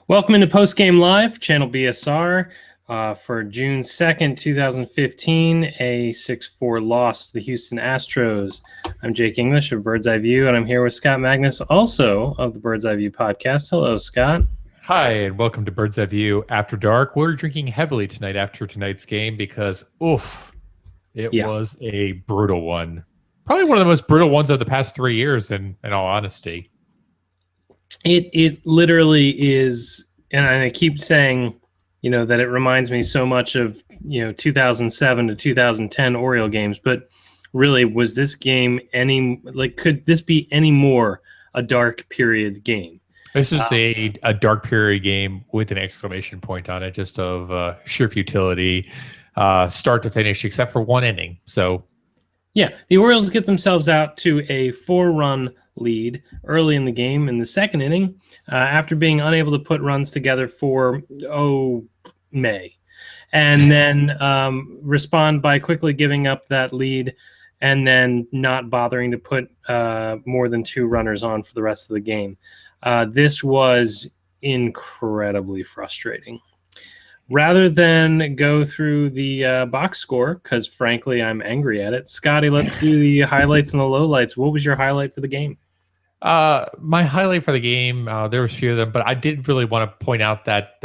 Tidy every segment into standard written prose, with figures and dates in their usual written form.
Welcome into Post Game Live, channel BSR, for June 2nd, 2015, a 6-4 loss to the Houston Astros. I'm Jake English of Bird's Eye View, and I'm here with Scott Magnus, also of the Bird's Eye View podcast. Hello, Scott. Hi, and welcome to Bird's Eye View After Dark. We're drinking heavily tonight after tonight's game because, it was a brutal one. Probably one of the most brutal ones of the past 3 years, in all honesty. It literally is, and I keep saying, that it reminds me so much of, 2007 to 2010 Oriole games, but really, was this game could this be any more a dark period game? This is a dark period game with an exclamation point on it, just of sheer futility, start to finish, except for one inning. So, yeah, the Orioles get themselves out to a 4-run lead early in the game in the second inning after being unable to put runs together for May, and then respond by quickly giving up that lead and then not bothering to put more than 2 runners on for the rest of the game. This was incredibly frustrating. Rather than go through the box score, because frankly I'm angry at it, Scotty, let's do the highlights and the lowlights. What was your highlight for the game? My highlight for the game, there was a few of them, but I did really want to point out that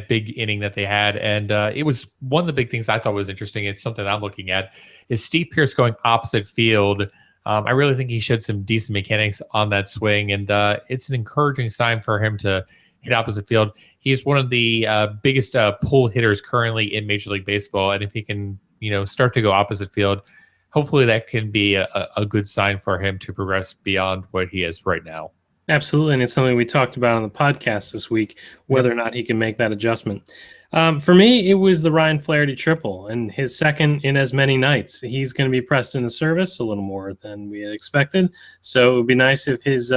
big inning that they had, and it was one of the big things I thought was interesting. It's something I'm looking at is Steve Pearce going opposite field. I really think he showed some decent mechanics on that swing, and it's an encouraging sign for him to hit opposite field. He's one of the biggest pull hitters currently in Major League Baseball, and if he can, start to go opposite field, hopefully that can be a good sign for him to progress beyond what he is right now. Absolutely, and it's something we talked about on the podcast this week, whether or not he can make that adjustment. For me, it was the Ryan Flaherty triple, and his second in as many nights. He's going to be pressed into service a little more than we had expected, so it would be nice if his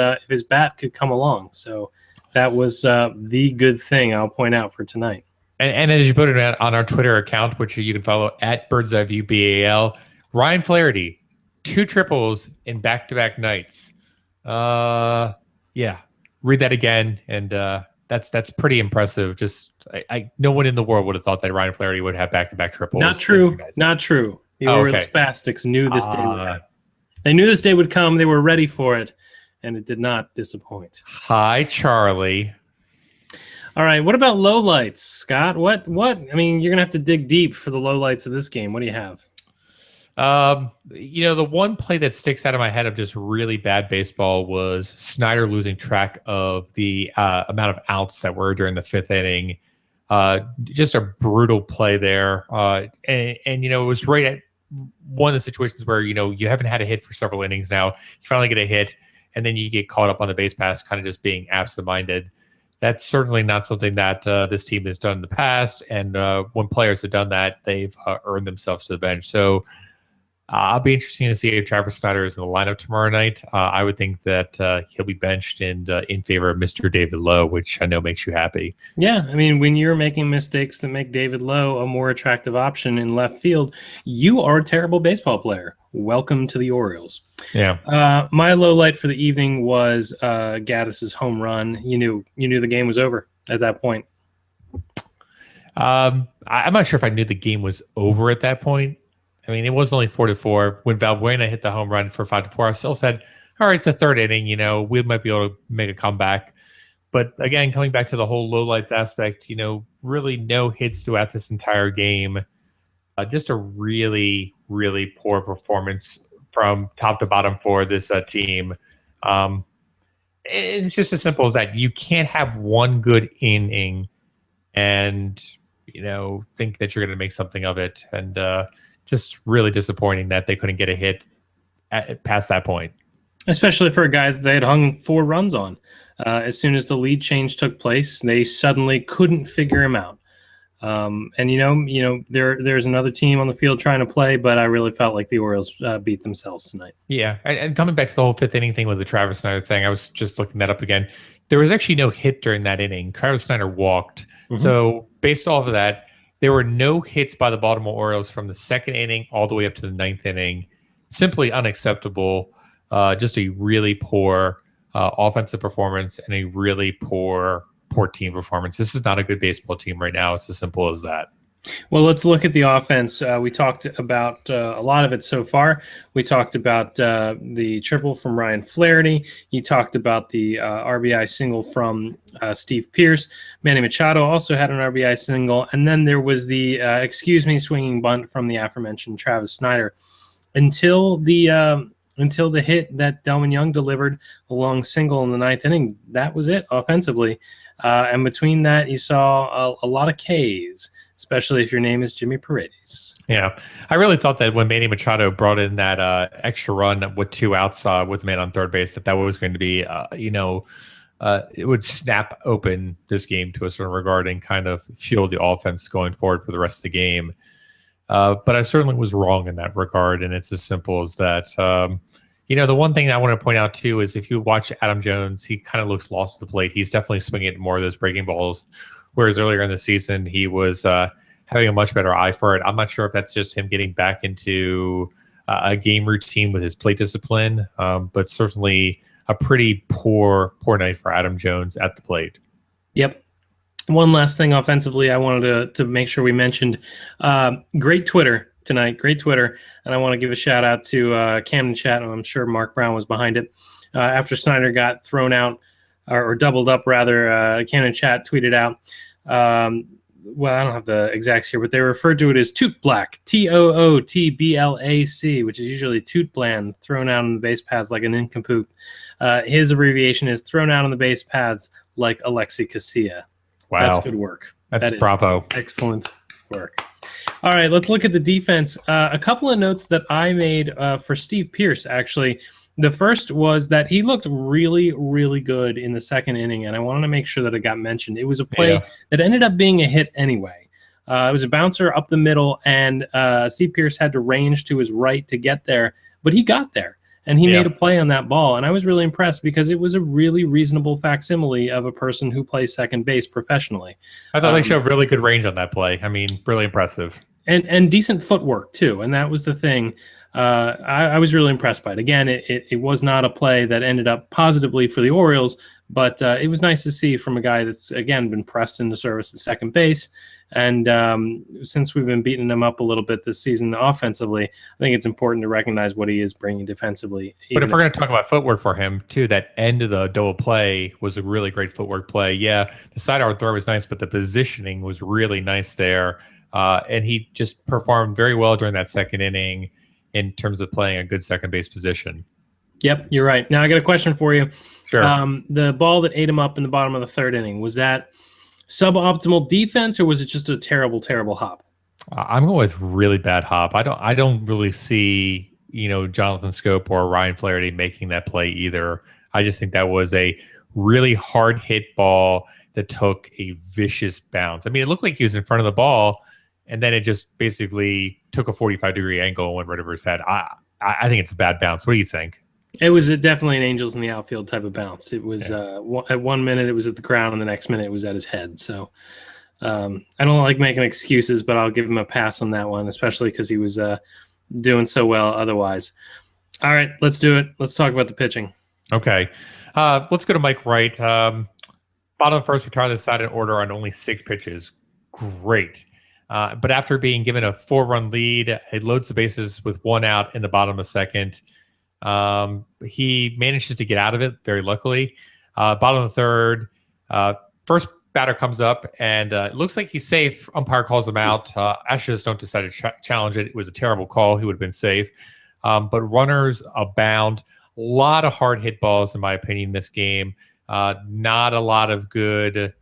bat could come along. So that was the good thing I'll point out for tonight. And as you put it on our Twitter account, which you can follow at Bird's Eye View BAL, Ryan Flaherty, 2 triples in back-to-back nights. Yeah, read that again, and that's pretty impressive. Just no one in the world would have thought that Ryan Flaherty would have back-to-back triples. Not true. Not true. The Orioles Spastics knew this day would happen. They knew this day would come. They were ready for it, and it did not disappoint. Hi, Charlie. All right, what about lowlights, Scott? What? I mean, you're gonna have to dig deep for the lowlights of this game. What do you have? The one play that sticks out of my head of just really bad baseball was Snyder losing track of the amount of outs that were during the 5th inning. Just a brutal play there. And it was right at one of the situations where, you haven't had a hit for several innings now. You finally get a hit, and then you get caught up on the base pass, kind of just being absent-minded. That's certainly not something that this team has done in the past. And when players have done that, they've earned themselves to the bench. So I'll be interested to see if Travis Snyder is in the lineup tomorrow night. I would think that he'll be benched and in favor of Mr. David Lowe, which I know makes you happy. Yeah, I mean, when you're making mistakes that make David Lowe a more attractive option in left field, you are a terrible baseball player. Welcome to the Orioles. Yeah. My low light for the evening was Gaddis's home run. You knew the game was over at that point. I'm not sure if I knew the game was over at that point. I mean, it was only 4-4. When Valbuena hit the home run for 5-4, I still said, all right, it's the 3rd inning. We might be able to make a comeback. But again, coming back to the whole low light aspect, really no hits throughout this entire game. Just a really, really poor performance from top to bottom for this team. It's just as simple as that. You can't have one good inning and, think that you're going to make something of it. And, just really disappointing that they couldn't get a hit past that point. Especially for a guy that they had hung 4 runs on. As soon as the lead change took place, they suddenly couldn't figure him out. And there's another team on the field trying to play, but I really felt like the Orioles beat themselves tonight. Yeah, and coming back to the whole 5th inning thing with the Travis Snyder thing, I was just looking that up again. There was actually no hit during that inning. Travis Snyder walked. Mm-hmm. So based off of that, there were no hits by the Baltimore Orioles from the 2nd inning all the way up to the 9th inning. Simply unacceptable. Just a really poor offensive performance and a really poor poor team performance. This is not a good baseball team right now. It's as simple as that. Well, let's look at the offense. We talked about a lot of it so far. We talked about the triple from Ryan Flaherty. You talked about the RBI single from Steve Pearce. Manny Machado also had an RBI single. And then there was the swinging bunt from the aforementioned Travis Snyder. Until the hit that Delman Young delivered, a long single in the ninth inning, that was it offensively. And between that, you saw a lot of Ks, especially if your name is Jimmy Paredes. Yeah, I really thought that when Manny Machado brought in that extra run with 2 outs with a man on third base, that was going to be, it would snap open this game to a certain regard and kind of fuel the offense going forward for the rest of the game. But I certainly was wrong in that regard, and it's as simple as that. The one thing I want to point out, too, is if you watch Adam Jones, he kind of looks lost at the plate. He's definitely swinging more of those breaking balls, whereas earlier in the season, he was having a much better eye for it. I'm not sure if that's just him getting back into a game routine with his plate discipline, but certainly a pretty poor night for Adam Jones at the plate. Yep. One last thing offensively I wanted to make sure we mentioned. Great Twitter tonight, great Twitter. And I want to give a shout out to Camden Chat, and I'm sure Mark Brown was behind it. After Snyder got thrown out, or doubled up rather, Camden Chat tweeted out, well, I don't have the exacts here, but they referred to it as Toot Black, TOOTBLAC, which is usually Toot Bland, thrown out on the base paths like an nincompoop. His abbreviation is thrown out on the base paths like Alexi Casilla. Wow. That's good work. That's bravo. Excellent work. All right, let's look at the defense. A couple of notes that I made for Steve Pearce, actually. The first was that he looked really, really good in the second inning, and I wanted to make sure that it got mentioned. It was a play that ended up being a hit anyway. It was a bouncer up the middle, and Steve Pearce had to range to his right to get there, but he got there, and he made a play on that ball, and I was really impressed because it was a really reasonable facsimile of a person who plays second base professionally. I thought they showed really good range on that play. I mean, really impressive. And decent footwork, too, and that was the thing. I was really impressed by it. Again, it was not a play that ended up positively for the Orioles, but it was nice to see from a guy that's, again, been pressed into service at second base. And since we've been beating him up a little bit this season offensively, I think it's important to recognize what he is bringing defensively. But if we're going to talk about footwork for him, too, that end of the double play was a really great footwork play. Yeah, the sidearm throw was nice, but the positioning was really nice there. And he just performed very well during that second inning in terms of playing a good second base position. Yep, you're right. Now I got a question for you. Sure. The ball that ate him up in the bottom of the third inning, was that suboptimal defense or was it just a terrible, terrible hop? I'm going with really bad hop. I don't really see, Jonathan Scope or Ryan Flaherty making that play either. I just think that was a really hard hit ball that took a vicious bounce. I mean, it looked like he was in front of the ball, and then it just basically took a 45-degree angle and went right over his head. I think it's a bad bounce. What do you think? It was definitely an Angels in the outfield type of bounce. It was at 1 minute it was at the ground, and the next minute it was at his head. So I don't like making excuses, but I'll give him a pass on that one, especially because he was doing so well otherwise. All right, let's do it. Let's talk about the pitching. Okay. Let's go to Mike Wright. Bottom of first, retired the side in order on only 6 pitches. Great. But after being given a 4-run lead, he loads the bases with 1 out in the bottom of second. He manages to get out of it, very luckily. Bottom of the third, first batter comes up, and it looks like he's safe. Umpire calls him out. Astros don't decide to challenge it. It was a terrible call. He would have been safe. But runners abound. A lot of hard hit balls, in my opinion, this game. Not a lot of good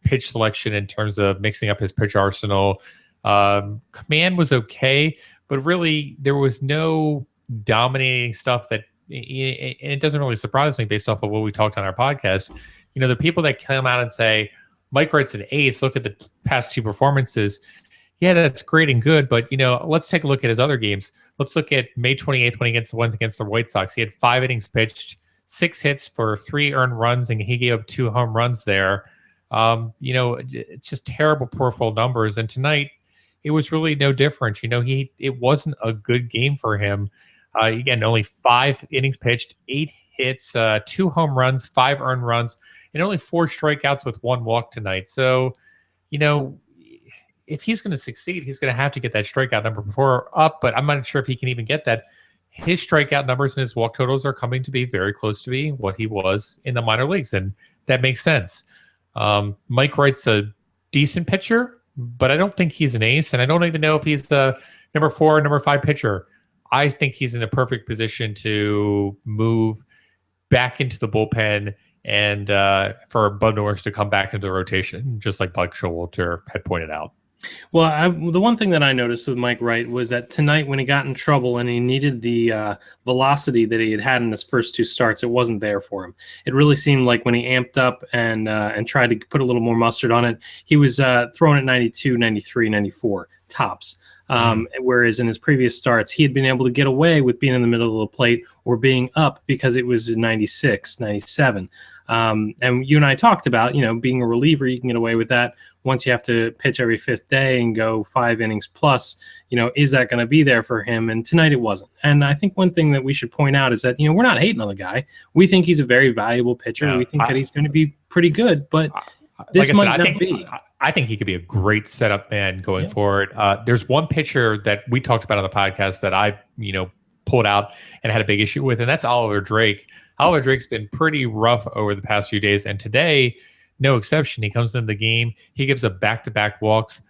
pitch selection in terms of mixing up his pitch arsenal. Command was okay, but really there was no dominating stuff that, and it doesn't really surprise me based off of what we talked on our podcast. The people that come out and say, Mike Wright's an ace, look at the past 2 performances. Yeah, that's great and good, but, let's take a look at his other games. Let's look at May 28th when he went against the White Sox. He had 5 innings pitched, 6 hits for 3 earned runs, and he gave up 2 home runs there. It's just terrible peripheral numbers. And tonight, it was really no different. It wasn't a good game for him. Again, only 5 innings pitched, 8 hits, 2 home runs, 5 earned runs. and only 4 strikeouts with 1 walk tonight. So, you know, if he's going to succeed, he's going to have to get that strikeout number before up, but I'm not sure if he can even get that. His strikeout numbers and his walk totals are coming to be very close to being what he was in the minor leagues, and that makes sense. Mike Wright's a decent pitcher, but I don't think he's an ace, and I don't even know if he's the number 4 or number 5 pitcher. I think he's in a perfect position to move back into the bullpen and for Bud Norris to come back into the rotation, just like Buck Showalter had pointed out. Well, the one thing that I noticed with Mike Wright was that tonight when he got in trouble and he needed the velocity that he had in his first 2 starts, it wasn't there for him. It really seemed like when he amped up and tried to put a little more mustard on it, he was throwing at 92, 93, 94 tops. Whereas in his previous starts, he had been able to get away with being in the middle of the plate or being up because it was 96, 97. And you and I talked about, being a reliever, you can get away with that. Once you have to pitch every 5th day and go 5 innings plus, is that going to be there for him? And tonight it wasn't. And I think one thing that we should point out is that, we're not hating on the guy. We think he's a very valuable pitcher. Yeah, we think that he's going to be pretty good, but this might not be. I think he could be a great setup man going forward. There's one pitcher that we talked about on the podcast that I, pulled out and had a big issue with, and that's Oliver Drake. Oliver Drake's been pretty rough over the past few days, and today, no exception. He comes in the game. He gives up back-to-back walks.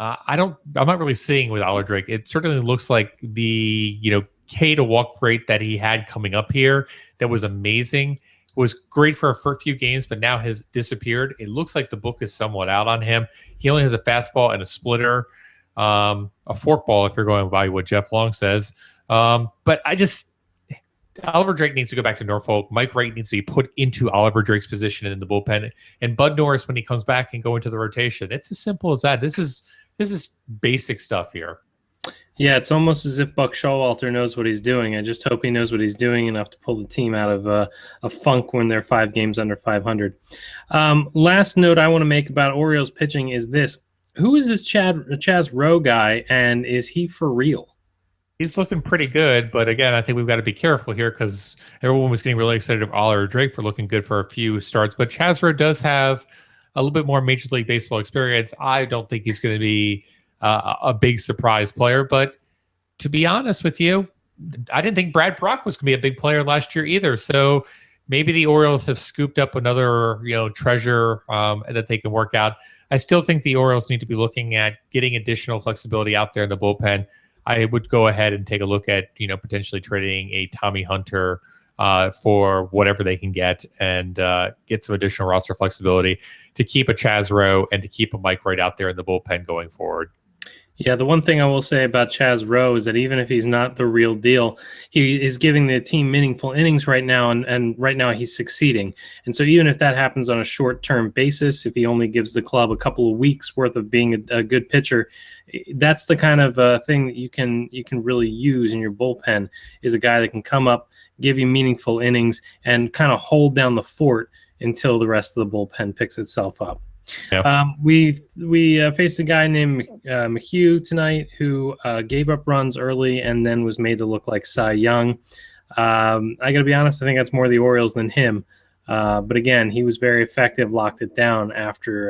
I'm not really seeing with Oliver Drake. It certainly looks like the, K to walk rate that he had coming up here that was amazing. It was great for a few games, but now has disappeared. It looks like the book is somewhat out on him. He only has a fastball and a splitter, a forkball if you're going by what Jeff Long says. But Oliver Drake needs to go back to Norfolk. Mike Wright needs to be put into Oliver Drake's position in the bullpen. And Bud Norris, when he comes back and go into the rotation, it's as simple as that. This is basic stuff here. Yeah, it's almost as if Buck Showalter knows what he's doing. I just hope he knows what he's doing enough to pull the team out of a funk when they're 5 games under 500. Last note I want to make about Orioles pitching is this. Who is this Chaz Rowe guy, and is he for real? He's looking pretty good, but again, I think we've got to be careful here because everyone was getting really excited about Oliver Drake for looking good for a few starts. But Chaz Rowe does have a little bit more Major League Baseball experience. I don't think he's going to be a big surprise player. But to be honest with you, I didn't think Brad Brock was going to be a big player last year either. So maybe the Orioles have scooped up another treasure that they can work out. I still think the Orioles need to be looking at getting additional flexibility out there in the bullpen. I would go ahead and take a look at, potentially trading a Tommy Hunter for whatever they can get and get some additional roster flexibility to keep a Chaz Rowe and to keep a Mike Wright out there in the bullpen going forward. Yeah, the one thing I will say about Chaz Rowe is that even if he's not the real deal, he is giving the team meaningful innings right now, and right now he's succeeding. And so even if that happens on a short-term basis, if he only gives the club a couple of weeks worth of being a good pitcher, that's the kind of thing that you can really use in your bullpen, is a guy that can come up, give you meaningful innings, and kind of hold down the fort until the rest of the bullpen picks itself up. Yep. We faced a guy named McHugh tonight who gave up runs early and then was made to look like Cy Young. I got to be honest, I think that's more the Orioles than him. But again, he was very effective, locked it down after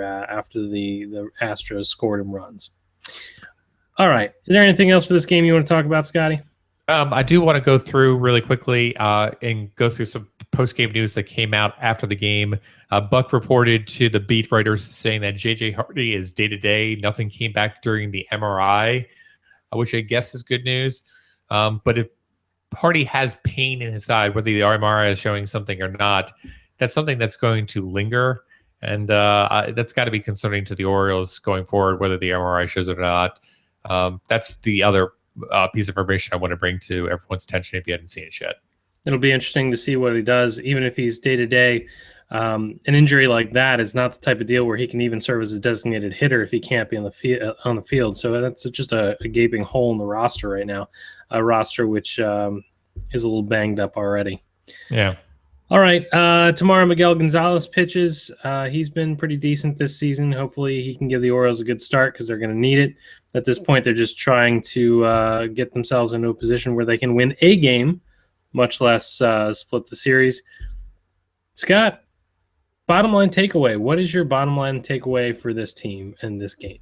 the Astros scored him runs. All right. Is there anything else for this game you want to talk about, Scotty? I do want to go through really quickly and go through some post-game news that came out after the game. Buck reported to the beat writers saying that J.J. Hardy is day-to-day. Nothing came back during the MRI, which I guess is good news. But if Hardy has pain in his side, whether the MRI is showing something or not, that's something that's going to linger. And that's got to be concerning to the Orioles going forward, whether the MRI shows it or not. That's the other piece of information I want to bring to everyone's attention if you hadn't seen it yet. It'll be interesting to see what he does, even if he's day-to-day. An injury like that is not the type of deal where he can even serve as a designated hitter if he can't be on the field. So that's just a gaping hole in the roster right now, a roster which is a little banged up already. Yeah. All right. Tomorrow, Miguel Gonzalez pitches. He's been pretty decent this season. Hopefully he can give the Orioles a good start because they're going to need it. At this point, they're just trying to get themselves into a position where they can win a game, much less split the series. Scott, Bottom line takeaway. What is your bottom line takeaway for this team and this game?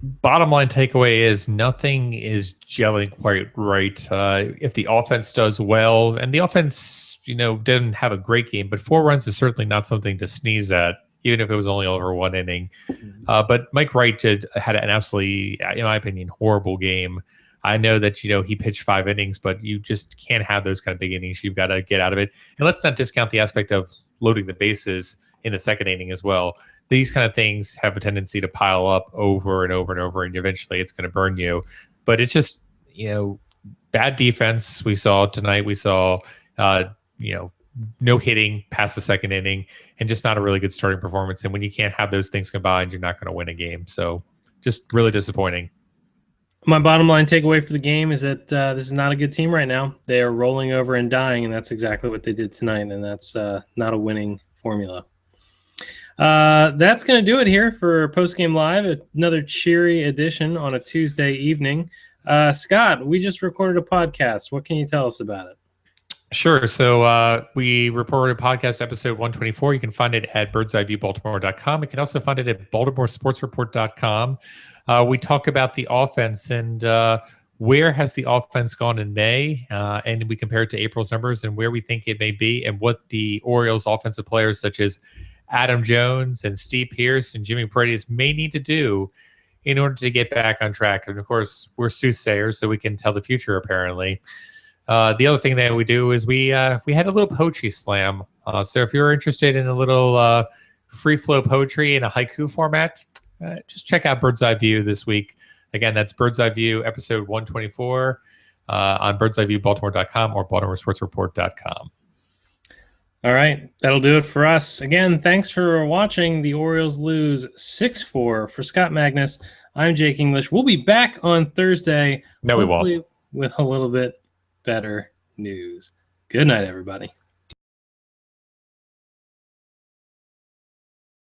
Bottom line takeaway is nothing is gelling quite right. If the offense does well, and the offense, didn't have a great game, but 4 runs is certainly not something to sneeze at, even if it was only over 1 inning. But Mike Wright had an absolutely, in my opinion, horrible game. I know that, he pitched 5 innings, but you just can't have those kind of big innings. You've got to get out of it. And let's not discount the aspect of loading the bases in the second inning as well. These kind of things have a tendency to pile up over and over and over, and eventually it's going to burn you. But it's just, bad defense we saw tonight. We saw, no hitting past the second inning, and just not a really good starting performance. And when you can't have those things combined, you're not going to win a game. So just really disappointing. My bottom line takeaway for the game is that this is not a good team right now. They are rolling over and dying, and that's exactly what they did tonight, and that's not a winning formula. That's going to do it here for Post Game Live, another cheery edition on a Tuesday evening. Scott, we just recorded a podcast. What can you tell us about it? Sure. So we reported podcast episode 124. You can find it at birdseyeviewbaltimore.com. You can also find it at baltimoresportsreport.com. We talk about the offense and where has the offense gone in May, and we compare it to April's numbers and where we think it may be, and what the Orioles offensive players such as Adam Jones and Steve Pearce and Jimmy Paredes may need to do in order to get back on track. And of course, we're soothsayers, so we can tell the future, apparently. The other thing that we do is we had a little poetry slam. So if you're interested in a little free flow poetry in a haiku format, just check out Bird's Eye View this week. Again, that's Bird's Eye View episode 124 on birdseyeviewbaltimore.com or baltimoresportsreport.com. All right, that'll do it for us. Again, thanks for watching. The Orioles lose 6-4. For Scott Magnus, I'm Jake English. We'll be back on Thursday. No, we won't. With a little bit better news. Good night, everybody.